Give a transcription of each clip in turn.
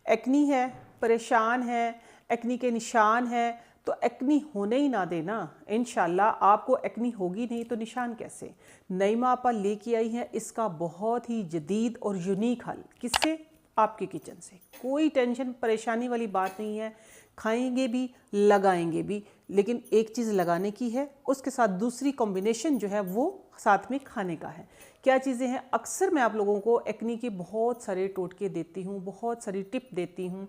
Acne है, परेशान है, एक्नी के निशान है, तो एक्नी होने ही ना देना। इंशाल्लाह आपको एक्नी होगी नहीं तो निशान कैसे। नईमा आपा लेके आई हैं इसका बहुत ही जदीद और यूनिक हल। किससे? आपके किचन से। कोई टेंशन परेशानी वाली बात नहीं है, खाएंगे भी लगाएंगे भी, लेकिन एक चीज़ लगाने की है, उसके साथ दूसरी कॉम्बिनेशन जो है वो साथ में खाने का है। क्या चीज़ें हैं? अक्सर मैं आप लोगों को एक्नी के बहुत सारे टोटके देती हूँ, बहुत सारी टिप देती हूँ।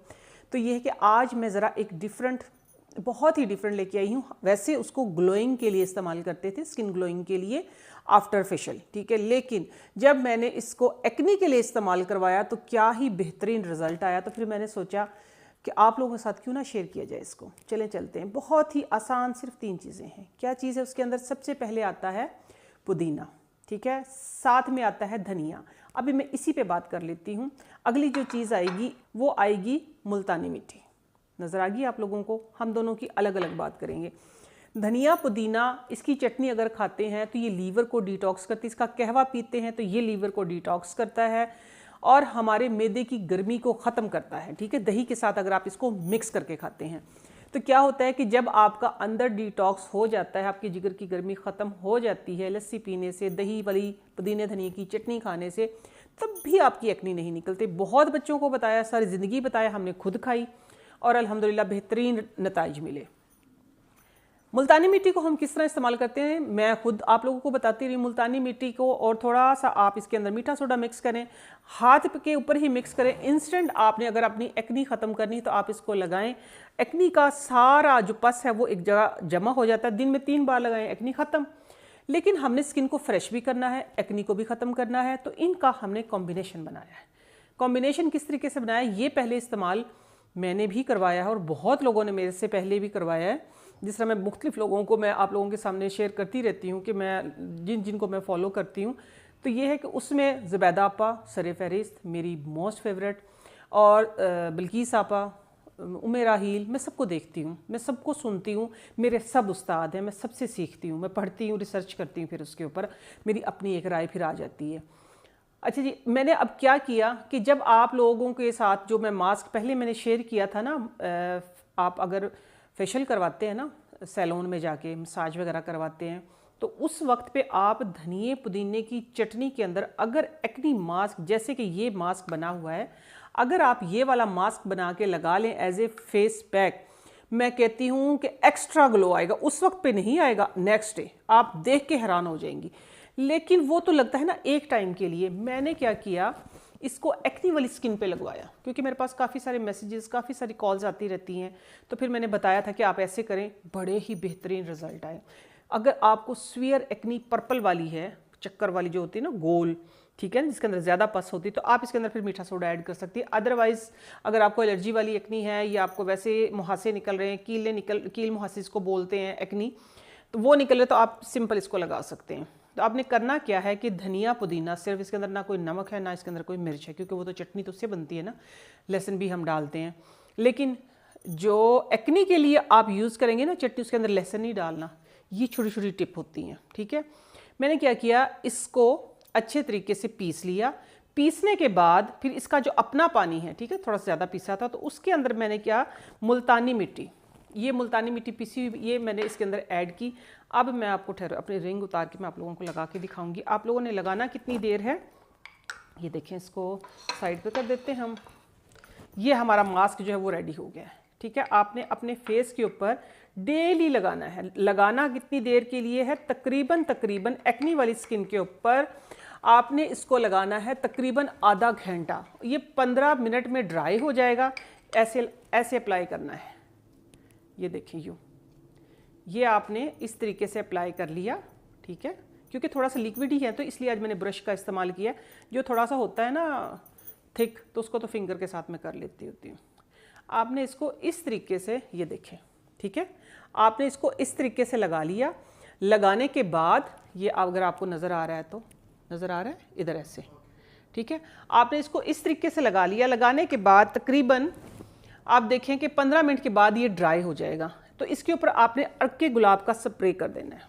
तो ये है कि आज मैं ज़रा एक बहुत ही डिफरेंट लेके आई हूँ। वैसे उसको ग्लोइंग के लिए इस्तेमाल करते थे, स्किन ग्लोइंग के लिए आफ्टर फेशियल, ठीक है, लेकिन जब मैंने इसको एक्नी के लिए इस्तेमाल करवाया तो क्या ही बेहतरीन रिजल्ट आया। तो फिर मैंने सोचा कि आप लोगों के साथ क्यों ना शेयर किया जाए इसको। चलते हैं। बहुत ही आसान, सिर्फ 3 चीज़ें हैं। क्या चीज़ है उसके अंदर? सबसे पहले आता है पुदीना, ठीक है, साथ में आता है धनिया। अभी मैं इसी पे बात कर लेती हूँ। अगली जो चीज़ आएगी वो आएगी मुल्तानी मिट्टी। नज़र आ गई आप लोगों को? हम दोनों की अलग अलग बात करेंगे। धनिया पुदीना, इसकी चटनी अगर खाते हैं तो ये लीवर को डिटॉक्स करती है। इसका कहवा पीते हैं तो ये लीवर को डिटॉक्स करता है और हमारे मैदे की गर्मी को ख़त्म करता है, ठीक है। दही के साथ अगर आप इसको मिक्स करके खाते हैं तो क्या होता है कि जब आपका अंदर डिटॉक्स हो जाता है, आपकी जिगर की गर्मी ख़त्म हो जाती है लस्सी पीने से, दही वाली पुदीने धनिया की चटनी खाने से, तब भी आपकी एक्नी नहीं निकलती। बहुत बच्चों को बताया, सारी ज़िंदगी बताया, हमने खुद खाई और अल्हम्दुलिल्लाह बेहतरीन नताइज मिले। मुल्तानी मिट्टी को हम किस तरह इस्तेमाल करते हैं मैं खुद आप लोगों को बताती रही। मुल्तानी मिट्टी को और थोड़ा सा आप इसके अंदर मीठा सोडा मिक्स करें, हाथ के ऊपर ही मिक्स करें। इंस्टेंट आपने अगर अपनी एक्नी ख़त्म करनी तो आप इसको लगाएं। एक्नी का सारा जो पस है वो एक जगह जमा हो जाता है। दिन में 3 बार लगाएं, एक्नी ख़त्म। लेकिन हमने स्किन को फ्रेश भी करना है, एक्नी को भी ख़त्म करना है, तो इनका हमने कॉम्बिनेशन बनाया है। कॉम्बिनेशन किस तरीके से बनाया, ये पहले इस्तेमाल मैंने भी करवाया है और बहुत लोगों ने मेरे से पहले भी करवाया है। जिस तरह मैं मुख्तलिफ लोगों को मैं आप लोगों के सामने शेयर करती रहती हूँ कि मैं जिनको मैं फॉलो करती हूँ, तो ये है कि उसमें ज़ुबैदा आपा सर फहरिस्त, मेरी मोस्ट फेवरेट, और बिल्किस आपा, उम्मे राहील, मैं सबको देखती हूँ, मैं सबको सुनती हूँ। मेरे सब उस्ताद हैं, मैं सबसे सीखती हूँ, मैं पढ़ती हूँ, रिसर्च करती हूँ, फिर उसके ऊपर मेरी अपनी एक राय फिर आ जाती है। अच्छा जी, मैंने अब क्या किया कि जब आप लोगों के साथ जो मैं मास्क पहले मैंने शेयर किया था ना, आप अगर फेशियल करवाते हैं ना सैलून में जाके, मसाज वगैरह करवाते हैं, तो उस वक्त पे आप धनिए पुदीने की चटनी के अंदर अगर एक्नी मास्क, जैसे कि ये मास्क बना हुआ है, अगर आप ये वाला मास्क बना के लगा लें एज ए फेस पैक, मैं कहती हूँ कि एक्स्ट्रा ग्लो आएगा। उस वक्त पे नहीं आएगा, नेक्स्ट डे आप देख के हैरान हो जाएंगी। लेकिन वो तो लगता है ना एक टाइम के लिए। मैंने क्या किया, इसको एक्नी वाली स्किन पे लगवाया, क्योंकि मेरे पास काफ़ी सारे मैसेजेस, काफ़ी सारी कॉल्स आती रहती हैं। तो फिर मैंने बताया था कि आप ऐसे करें, बड़े ही बेहतरीन रिजल्ट आए। अगर आपको स्वीयर एक्नी पर्पल वाली है, चक्कर वाली जो होती है ना, गोल, ठीक है, जिसके अंदर ज़्यादा पस होती है, तो आप इसके अंदर फिर मीठा सोडा ऐड कर सकती है। अदरवाइज़ अगर आपको एलर्जी वाली एक्नी है या आपको वैसे मुहासे निकल रहे हैं, कील मुहासे इसको बोलते हैं एक्नी, तो वो निकल रहे, तो आप सिंपल इसको लगा सकते हैं। तो आपने करना क्या है कि धनिया पुदीना, सिर्फ इसके अंदर ना कोई नमक है ना इसके अंदर कोई मिर्च है, क्योंकि वो तो चटनी तो उससे बनती है ना, लहसुन भी हम डालते हैं। लेकिन जो एक्नी के लिए आप यूज़ करेंगे ना चटनी, उसके अंदर लहसुन नहीं डालना। ये छोटी छोटी टिप होती हैं, ठीक है। मैंने क्या किया, इसको अच्छे तरीके से पीस लिया। पीसने के बाद फिर इसका जो अपना पानी है, ठीक है, थोड़ा सा ज़्यादा पीसा था, तो उसके अंदर मैंने क्या, मुल्तानी मिट्टी, ये मुल्तानी मिट्टी पीसी हुई, ये मैंने इसके अंदर ऐड की। अब मैं आपको अपनी रिंग उतार के मैं आप लोगों को लगा के दिखाऊंगी। आप लोगों ने लगाना कितनी देर है, ये देखें, इसको साइड पे कर देते हैं हम। ये हमारा मास्क जो है वो रेडी हो गया है, ठीक है। आपने अपने फेस के ऊपर डेली लगाना है। लगाना कितनी देर के लिए है, तकरीबन एक्नी वाली स्किन के ऊपर आपने इसको लगाना है तकरीबन आधा घंटा। ये 15 मिनट में ड्राई हो जाएगा। ऐसे अप्लाई करना है। ये देखिए, यूँ, ये आपने इस तरीके से अप्लाई कर लिया, ठीक है। क्योंकि थोड़ा सा लिक्विड ही है तो इसलिए आज मैंने ब्रश का इस्तेमाल किया। जो थोड़ा सा होता है ना थिक, तो उसको तो फिंगर के साथ में कर लेती होती हूँ। आपने इसको इस तरीके से, ये देखें, ठीक है, आपने इसको इस तरीके से लगा लिया। लगाने के बाद ये अगर आपको नज़र आ रहा है तो नज़र आ रहा है, इधर ऐसे, ठीक है। आपने इसको इस तरीके से लगा लिया। लगाने के बाद तकरीबन आप देखें कि 15 मिनट के बाद ये ड्राई हो जाएगा। तो इसके ऊपर आपने अर्के गुलाब का स्प्रे कर देना है,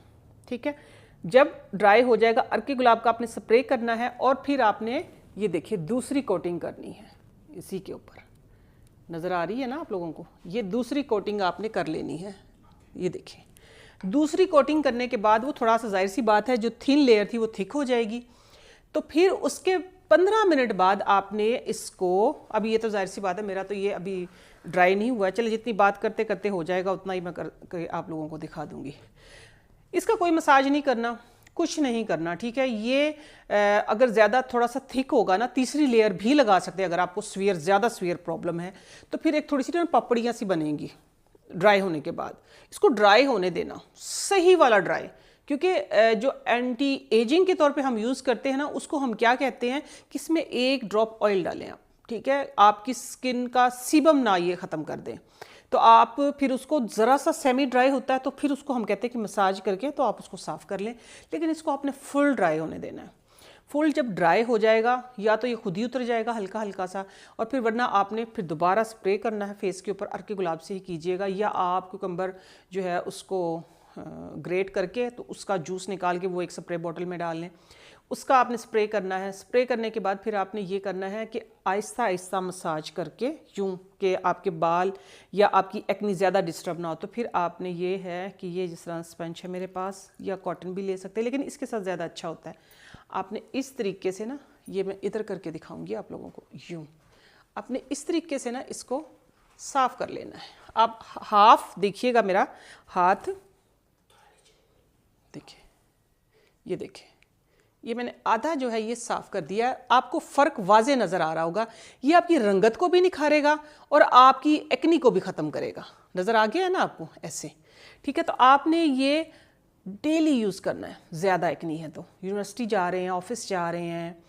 ठीक है। जब ड्राई हो जाएगा, अर्के गुलाब का आपने स्प्रे करना है और फिर आपने ये देखिए दूसरी कोटिंग करनी है इसी के ऊपर, नज़र आ रही है ना आप लोगों को, ये दूसरी कोटिंग आपने कर लेनी है। ये देखिए, दूसरी कोटिंग करने के बाद वो थोड़ा सा, जाहिर सी बात है, जो थिन लेयर थी वो थिक हो जाएगी। तो फिर उसके 15 मिनट बाद आपने इसको, अभी ये तो जाहिर सी बात है मेरा तो ये अभी ड्राई नहीं हुआ है, चलिए जितनी बात करते करते हो जाएगा उतना ही मैं कर आप लोगों को दिखा दूंगी। इसका कोई मसाज नहीं करना, कुछ नहीं करना, ठीक है। ये अगर ज़्यादा थोड़ा सा थिक होगा ना, तीसरी लेयर भी लगा सकते हैं अगर आपको ज़्यादा स्वीयर प्रॉब्लम है, तो फिर एक थोड़ी सी ना पपड़ियाँ सी बनेंगी ड्राई होने के बाद। इसको ड्राई होने देना, सही वाला ड्राई, क्योंकि जो एंटी एजिंग के तौर पे हम यूज़ करते हैं ना, उसको हम क्या कहते हैं कि इसमें 1 ड्रॉप ऑयल डालें आप, ठीक है, आपकी स्किन का सीबम ना ये ख़त्म कर दें। तो आप फिर उसको ज़रा सा सेमी ड्राई होता है तो फिर उसको हम कहते हैं कि मसाज करके तो आप उसको साफ़ कर लें, लेकिन इसको आपने फुल ड्राई होने देना है। फुल जब ड्राई हो जाएगा या तो ये खुद ही उतर जाएगा हल्का हल्का सा, और फिर वरना आपने फिर दोबारा स्प्रे करना है फेस के ऊपर, अर्के गुलाब से ही कीजिएगा, या आप कुकम्बर जो है उसको ग्रेट करके तो उसका जूस निकाल के वो एक स्प्रे बॉटल में डाल लें, उसका आपने स्प्रे करना है। स्प्रे करने के बाद फिर आपने ये करना है कि आहिस्ता आहिस्ता मसाज करके, यूँ कि आपके बाल या आपकी एक्नी ज़्यादा डिस्टर्ब ना हो। तो फिर आपने ये है कि ये जिस तरह स्पंज है मेरे पास, या कॉटन भी ले सकते हैं, लेकिन इसके साथ ज़्यादा अच्छा होता है। आपने इस तरीके से ना, ये मैं इधर करके दिखाऊंगी आप लोगों को, यूँ आपने इस तरीके से ना इसको साफ़ कर लेना है। आप हाफ देखिएगा मेरा हाथ, देखिए, ये देखिए, ये मैंने आधा जो है ये साफ़ कर दिया है। आपको फ़र्क वाज़े नज़र आ रहा होगा, ये आपकी रंगत को भी निखारेगा और आपकी एक्नी को भी ख़त्म करेगा। नज़र आ गया है ना आपको, ऐसे, ठीक है। तो आपने ये डेली यूज़ करना है। ज़्यादा एक्नी है तो यूनिवर्सिटी जा रहे हैं, ऑफिस जा रहे हैं,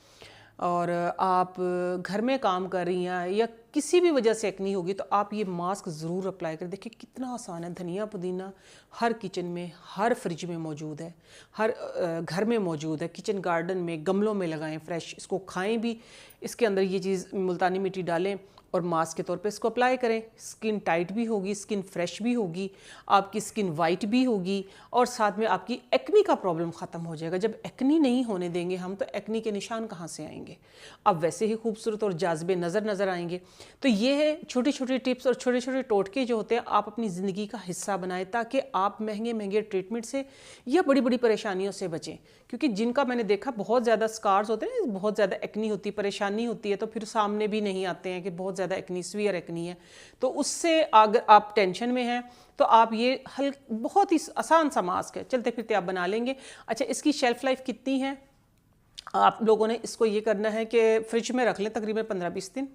और आप घर में काम कर रही हैं, या किसी भी वजह से एक्नी होगी, तो आप ये मास्क ज़रूर अप्लाई करें। देखिए कितना आसान है। धनिया पुदीना हर किचन में, हर फ्रिज में मौजूद है, हर घर में मौजूद है, किचन गार्डन में, गमलों में लगाएं फ्रेश, इसको खाएं भी। इसके अंदर ये चीज़ मुल्तानी मिट्टी डालें और मास्क के तौर पे इसको अप्लाई करें। स्किन टाइट भी होगी, स्किन फ्रेश भी होगी, आपकी स्किन वाइट भी होगी, और साथ में आपकी एक्नी का प्रॉब्लम ख़त्म हो जाएगा। जब एक्नी नहीं होने देंगे हम, तो एक्नी के निशान कहाँ से आएंगे? आप वैसे ही खूबसूरत और जाज़बे नज़र आएंगे। तो ये है छोटी छोटी टिप्स और छोटे छोटे टोटके जो होते हैं, आप अपनी ज़िंदगी का हिस्सा बनाएं, ताकि आप महंगे महंगे ट्रीटमेंट से या बड़ी बड़ी परेशानियों से बचें। क्योंकि जिनका मैंने देखा बहुत ज़्यादा स्कार्स होते हैं, बहुत ज़्यादा एक्नी होती है, परेशानी होती है, तो फिर सामने भी नहीं आते हैं कि बहुत ज़्यादा एक्नी, सीवियर एक्नी है। तो उससे अगर आप टेंशन में हैं तो आप ये बहुत ही आसान सा मास्क है, चलते फिरते आप बना लेंगे। अच्छा, इसकी शेल्फ़ लाइफ कितनी है? आप लोगों ने इसको ये करना है कि फ्रिज में रख लें तकरीबन 15-20 दिन,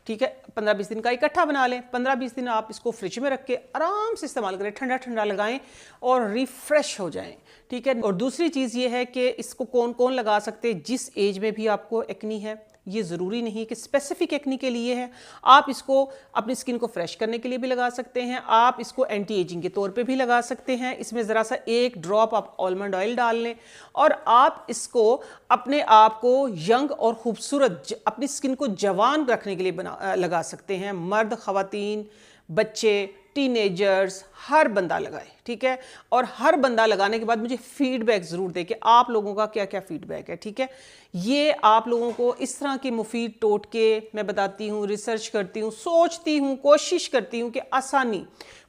ठीक है। 15-20 दिन का इकट्ठा बना लें। 15-20 दिन आप इसको फ्रिज में रख के आराम से इस्तेमाल करें, ठंडा ठंडा लगाएं और रिफ़्रेश हो जाएं, ठीक है। और दूसरी चीज़ ये है कि इसको कौन कौन लगा सकते हैं, जिस एज में भी आपको एक्नी है। ये ज़रूरी नहीं कि स्पेसिफिक एक्नी के लिए है, आप इसको अपनी स्किन को फ्रेश करने के लिए भी लगा सकते हैं, आप इसको एंटी एजिंग के तौर पे भी लगा सकते हैं। इसमें ज़रा सा 1 ड्रॉप आप आलमंड ऑयल डाल लें, और आप इसको अपने आप को यंग और ख़ूबसूरत, अपनी स्किन को जवान रखने के लिए लगा सकते हैं। मर्द, ख़वातीन, बच्चे, टीनेजर्स, हर बंदा लगाए, ठीक है। और हर बंदा लगाने के बाद मुझे फीडबैक ज़रूर दे कि आप लोगों का क्या क्या फीडबैक है, ठीक है। ये आप लोगों को इस तरह के मुफीद टोटके मैं बताती हूँ, रिसर्च करती हूँ, सोचती हूँ, कोशिश करती हूँ कि आसानी,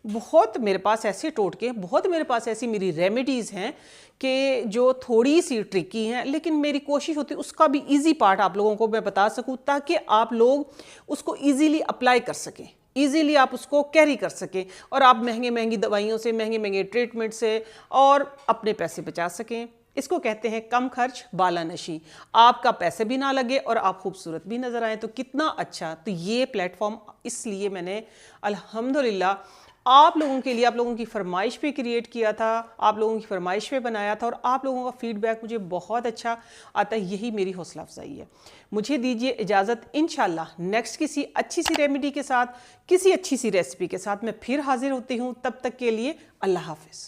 बहुत मेरे पास ऐसे टोटके, बहुत मेरे पास ऐसी मेरी रेमेडीज़ हैं कि जो थोड़ी सी ट्रिकी हैं, लेकिन मेरी कोशिश होती है उसका भी ईजी पार्ट आप लोगों को मैं बता सकूँ, ताकि आप लोग उसको ईजीली अप्लाई कर सकें, ईजीली आप उसको कैरी कर सकें, और आप महंगी महंगी दवाइयों से, महंगे महंगे ट्रीटमेंट से और अपने पैसे बचा सकें। इसको कहते हैं कम खर्च बालानशी, आपका पैसे भी ना लगे और आप खूबसूरत भी नज़र आए, तो कितना अच्छा। तो ये प्लेटफॉर्म इसलिए मैंने अल्हम्दुलिल्लाह आप लोगों के लिए, आप लोगों की फरमाइश पे क्रिएट किया था, आप लोगों की फरमाइश पे बनाया था, और आप लोगों का फीडबैक मुझे बहुत अच्छा आता है। यही मेरी हौसला अफजाई है। मुझे दीजिए इजाज़त, इंशाल्लाह नेक्स्ट किसी अच्छी सी रेमेडी के साथ, किसी अच्छी सी रेसिपी के साथ मैं फिर हाजिर होती हूँ। तब तक के लिए अल्लाह हाफिज़।